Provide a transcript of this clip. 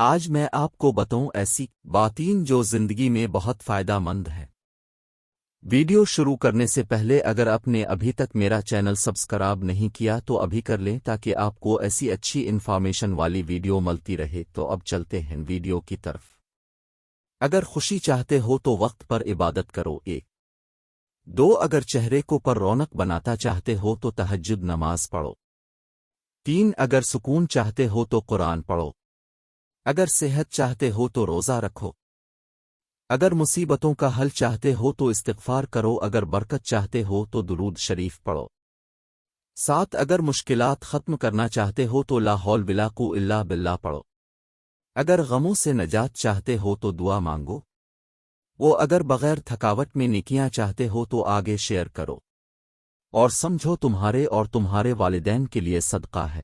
آج میں آپ کو بتاؤں ایسی باتیں جو زندگی میں بہت فائدہ مند ہے۔ ویڈیو شروع کرنے سے پہلے اگر آپ نے ابھی تک میرا چینل سبسکرائب نہیں کیا تو ابھی کر لیں تاکہ آپ کو ایسی اچھی انفارمیشن والی ویڈیو ملتی رہے۔ تو اب چلتے ہیں ویڈیو کی طرف۔ اگر خوشی چاہتے ہو تو وقت پر عبادت کرو۔ 1 2 اگر چہرے کو پر رونق بناتا چاہتے ہو تو تہجد نماز پڑھو۔ 3 اگر سکون چاہتے ہو تو قرآن پڑھو۔ اگر صحت چاہتے ہو تو روزہ رکھو۔ اگر مصیبتوں کا حل چاہتے ہو تو استغفار کرو۔ اگر برکت چاہتے ہو تو درود شریف پڑھو۔ 7 اگر مشکلات ختم کرنا چاہتے ہو تو لا حول ولا قوة الا باللہ پڑھو۔ اگر غموں سے نجات چاہتے ہو تو دعا مانگو۔ اگر بغیر تھکاوٹ میں نیکیاں چاہتے ہو تو آگے شیئر کرو اور سمجھو تمہارے اور تمہارے والدین کے لیے صدقہ ہے۔